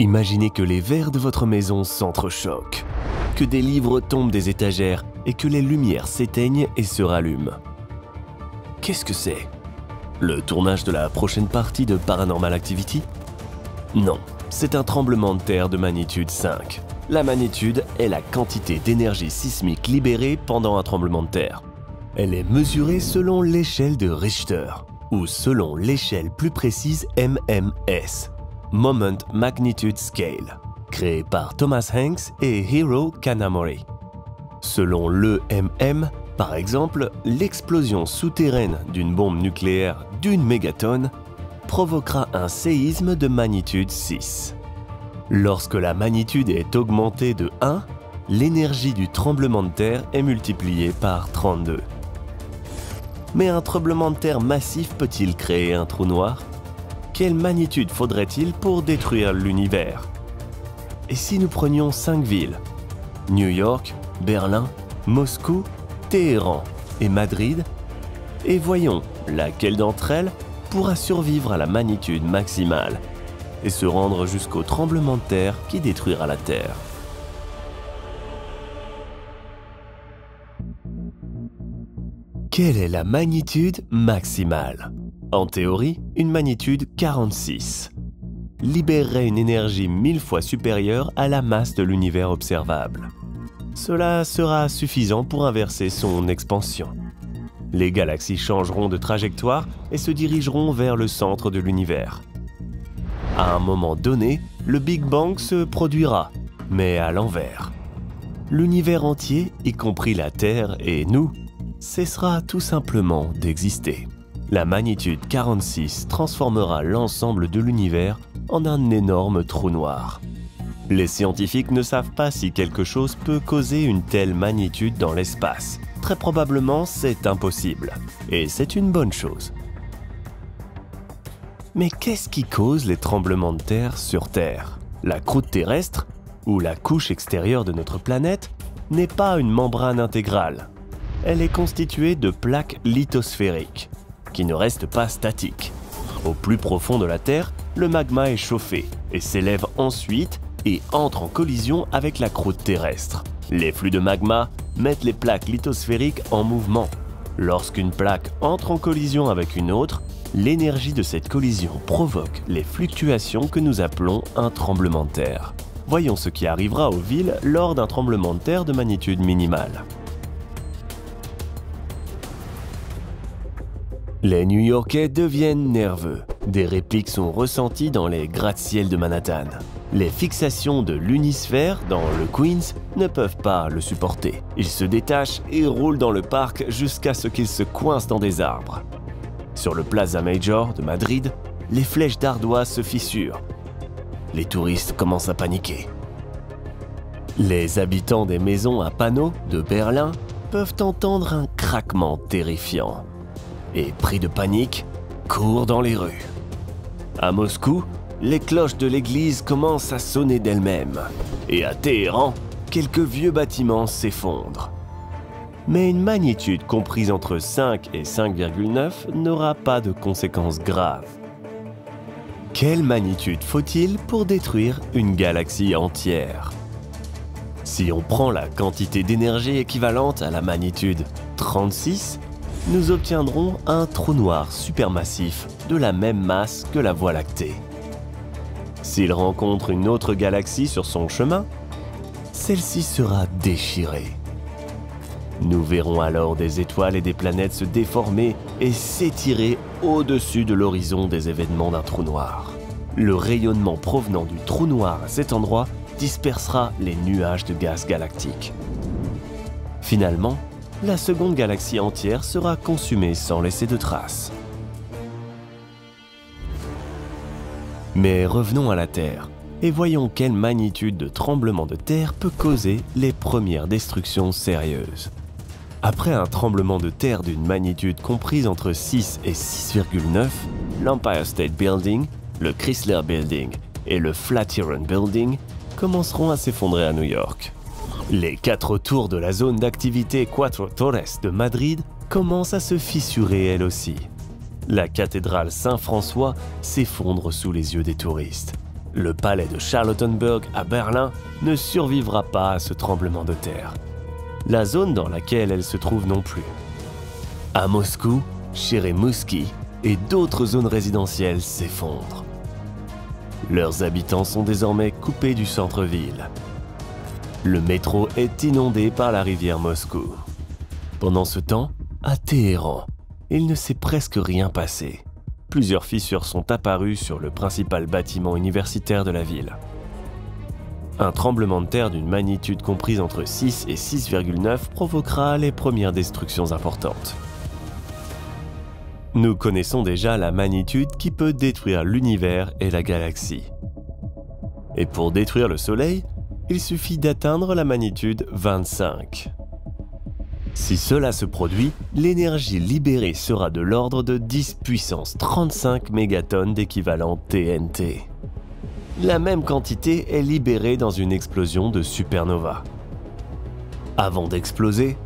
Imaginez que les verres de votre maison s'entrechoquent, que des livres tombent des étagères et que les lumières s'éteignent et se rallument. Qu'est-ce que c'est? Le tournage de la prochaine partie de Paranormal Activity? Non, c'est un tremblement de terre de magnitude 5. La magnitude est la quantité d'énergie sismique libérée pendant un tremblement de terre. Elle est mesurée selon l'échelle de Richter, ou selon l'échelle plus précise MMS, Moment Magnitude Scale, créée par Thomas Hanks et Hiro Kanamori. Selon l'EMM, par exemple, l'explosion souterraine d'une bombe nucléaire d'1 mégatonne provoquera un séisme de magnitude 6. Lorsque la magnitude est augmentée de 1, l'énergie du tremblement de terre est multipliée par 32. Mais un tremblement de terre massif peut-il créer un trou noir? Quelle magnitude faudrait-il pour détruire l'univers? Et si nous prenions 5 villes? New York, Berlin, Moscou, Téhéran et Madrid? Et voyons laquelle d'entre elles pourra survivre à la magnitude maximale et se rendre jusqu'au tremblement de terre qui détruira la Terre. Quelle est la magnitude maximale? En théorie, une magnitude 46 libérerait une énergie 1000 fois supérieure à la masse de l'univers observable. Cela sera suffisant pour inverser son expansion. Les galaxies changeront de trajectoire et se dirigeront vers le centre de l'univers. À un moment donné, le Big Bang se produira, mais à l'envers. L'univers entier, y compris la Terre et nous, cessera tout simplement d'exister. La magnitude 46 transformera l'ensemble de l'univers en un énorme trou noir. Les scientifiques ne savent pas si quelque chose peut causer une telle magnitude dans l'espace. Très probablement, c'est impossible. Et c'est une bonne chose. Mais qu'est-ce qui cause les tremblements de terre sur Terre? La croûte terrestre, ou la couche extérieure de notre planète, n'est pas une membrane intégrale. Elle est constituée de plaques lithosphériques, qui ne restent pas statiques. Au plus profond de la Terre, le magma est chauffé et s'élève ensuite et entre en collision avec la croûte terrestre. Les flux de magma mettent les plaques lithosphériques en mouvement. Lorsqu'une plaque entre en collision avec une autre, l'énergie de cette collision provoque les fluctuations que nous appelons un tremblement de terre. Voyons ce qui arrivera aux villes lors d'un tremblement de terre de magnitude minimale. Les New-Yorkais deviennent nerveux. Des répliques sont ressenties dans les gratte-ciel de Manhattan. Les fixations de l'unisphère dans le Queens ne peuvent pas le supporter. Ils se détachent et roulent dans le parc jusqu'à ce qu'ils se coincent dans des arbres. Sur le Plaza Major de Madrid, les flèches d'ardoise se fissurent. Les touristes commencent à paniquer. Les habitants des maisons à panneaux de Berlin peuvent entendre un craquement terrifiant. Et pris de panique, courent dans les rues. À Moscou, les cloches de l'église commencent à sonner d'elles-mêmes. Et à Téhéran, quelques vieux bâtiments s'effondrent. Mais une magnitude comprise entre 5 et 5,9 n'aura pas de conséquences graves. Quelle magnitude faut-il pour détruire une galaxie entière? Si on prend la quantité d'énergie équivalente à la magnitude 36, nous obtiendrons un trou noir supermassif de la même masse que la Voie lactée. S'il rencontre une autre galaxie sur son chemin, celle-ci sera déchirée. Nous verrons alors des étoiles et des planètes se déformer et s'étirer au-dessus de l'horizon des événements d'un trou noir. Le rayonnement provenant du trou noir à cet endroit dispersera les nuages de gaz galactique. Finalement, la seconde galaxie entière sera consumée sans laisser de traces. Mais revenons à la Terre et voyons quelle magnitude de tremblement de terre peut causer les premières destructions sérieuses. Après un tremblement de terre d'une magnitude comprise entre 6 et 6,9, l'Empire State Building, le Chrysler Building et le Flatiron Building commenceront à s'effondrer à New York. Les 4 tours de la zone d'activité Cuatro Torres de Madrid commencent à se fissurer elles aussi. La cathédrale Saint-François s'effondre sous les yeux des touristes. Le palais de Charlottenburg à Berlin ne survivra pas à ce tremblement de terre. La zone dans laquelle elle se trouve non plus. À Moscou, Cheremusky et d'autres zones résidentielles s'effondrent. Leurs habitants sont désormais coupés du centre-ville. Le métro est inondé par la rivière Moscou. Pendant ce temps, à Téhéran, il ne s'est presque rien passé. Plusieurs fissures sont apparues sur le principal bâtiment universitaire de la ville. Un tremblement de terre d'une magnitude comprise entre 6 et 6,9 provoquera les premières destructions importantes. Nous connaissons déjà la magnitude qui peut détruire l'univers et la galaxie. Et pour détruire le Soleil, il suffit d'atteindre la magnitude 25. Si cela se produit, l'énergie libérée sera de l'ordre de 10 puissance 35 mégatonnes d'équivalent TNT. La même quantité est libérée dans une explosion de supernova. Avant d'exploser,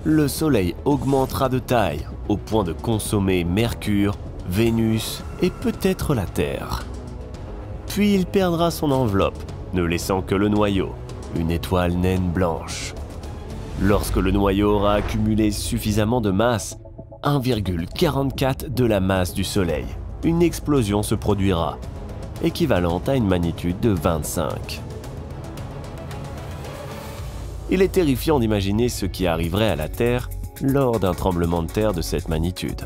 le Soleil augmentera de taille au point de consommer Mercure, Vénus et peut-être la Terre. Puis il perdra son enveloppe, ne laissant que le noyau, une étoile naine blanche. Lorsque le noyau aura accumulé suffisamment de masse, 1,44 de la masse du Soleil, une explosion se produira, équivalente à une magnitude de 25. Il est terrifiant d'imaginer ce qui arriverait à la Terre lors d'un tremblement de terre de cette magnitude.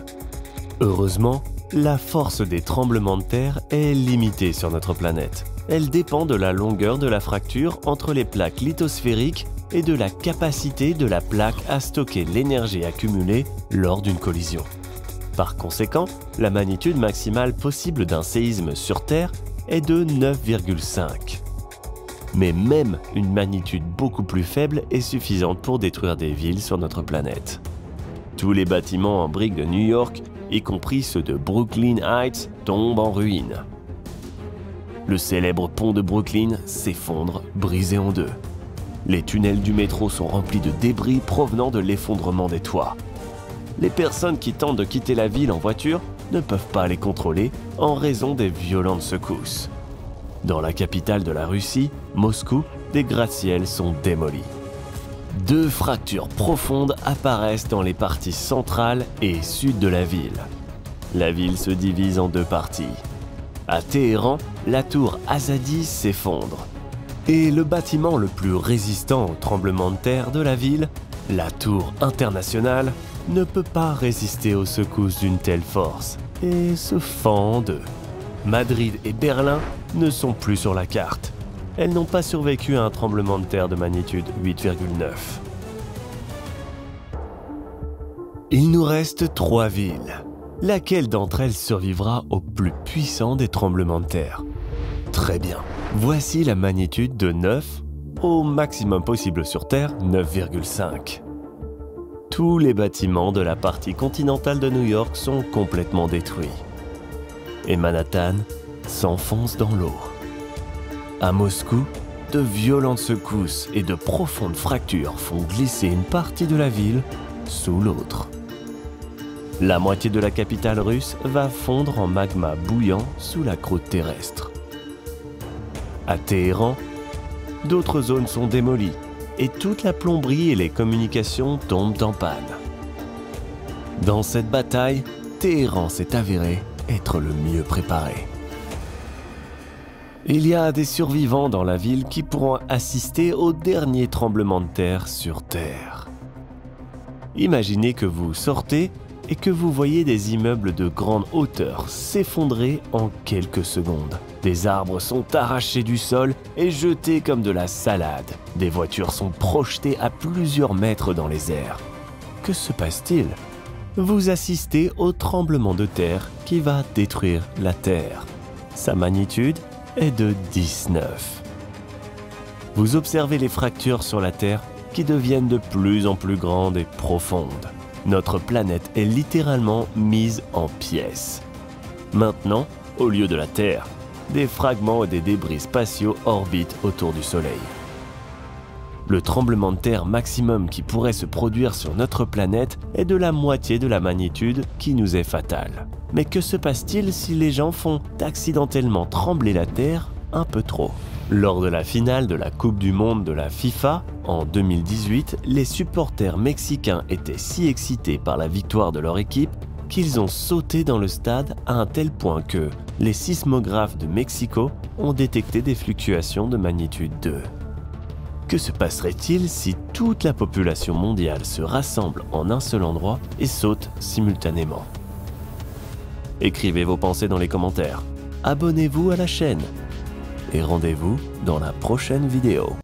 Heureusement, la force des tremblements de terre est limitée sur notre planète. Elle dépend de la longueur de la fracture entre les plaques lithosphériques et de la capacité de la plaque à stocker l'énergie accumulée lors d'une collision. Par conséquent, la magnitude maximale possible d'un séisme sur Terre est de 9,5. Mais même une magnitude beaucoup plus faible est suffisante pour détruire des villes sur notre planète. Tous les bâtiments en briques de New York, y compris ceux de Brooklyn Heights, tombent en ruine. Le célèbre pont de Brooklyn s'effondre, brisé en deux. Les tunnels du métro sont remplis de débris provenant de l'effondrement des toits. Les personnes qui tentent de quitter la ville en voiture ne peuvent pas les contrôler en raison des violentes secousses. Dans la capitale de la Russie, Moscou, des gratte-ciels sont démolis. 2 fractures profondes apparaissent dans les parties centrales et sud de la ville. La ville se divise en 2 parties. À Téhéran, la tour Azadi s'effondre. Et le bâtiment le plus résistant au tremblement de terre de la ville, la tour internationale, ne peut pas résister aux secousses d'une telle force et se fend en 2. Madrid et Berlin ne sont plus sur la carte. Elles n'ont pas survécu à un tremblement de terre de magnitude 8,9. Il nous reste 3 villes. Laquelle d'entre elles survivra au plus puissant des tremblements de terre? Très bien. Voici la magnitude de 9, au maximum possible sur Terre, 9,5. Tous les bâtiments de la partie continentale de New York sont complètement détruits. Et Manhattan s'enfonce dans l'eau. À Moscou, de violentes secousses et de profondes fractures font glisser une partie de la ville sous l'autre. La moitié de la capitale russe va fondre en magma bouillant sous la croûte terrestre. À Téhéran, d'autres zones sont démolies et toute la plomberie et les communications tombent en panne. Dans cette bataille, Téhéran s'est avéré être le mieux préparé. Il y a des survivants dans la ville qui pourront assister au dernier tremblement de terre sur Terre. Imaginez que vous sortez et que vous voyez des immeubles de grande hauteur s'effondrer en quelques secondes. Des arbres sont arrachés du sol et jetés comme de la salade. Des voitures sont projetées à plusieurs mètres dans les airs. Que se passe-t-il? Vous assistez au tremblement de terre qui va détruire la Terre. Sa magnitude est de 19. Vous observez les fractures sur la Terre qui deviennent de plus en plus grandes et profondes. Notre planète est littéralement mise en pièces. Maintenant, au lieu de la Terre, des fragments et des débris spatiaux orbitent autour du Soleil. Le tremblement de terre maximum qui pourrait se produire sur notre planète est de la moitié de la magnitude qui nous est fatale. Mais que se passe-t-il si les gens font accidentellement trembler la Terre un peu trop. Lors de la finale de la Coupe du Monde de la FIFA, en 2018, les supporters mexicains étaient si excités par la victoire de leur équipe qu'ils ont sauté dans le stade à un tel point que les sismographes de Mexico ont détecté des fluctuations de magnitude 2. Que se passerait-il si toute la population mondiale se rassemble en un seul endroit et saute simultanément? Écrivez vos pensées dans les commentaires, abonnez-vous à la chaîne et rendez-vous dans la prochaine vidéo.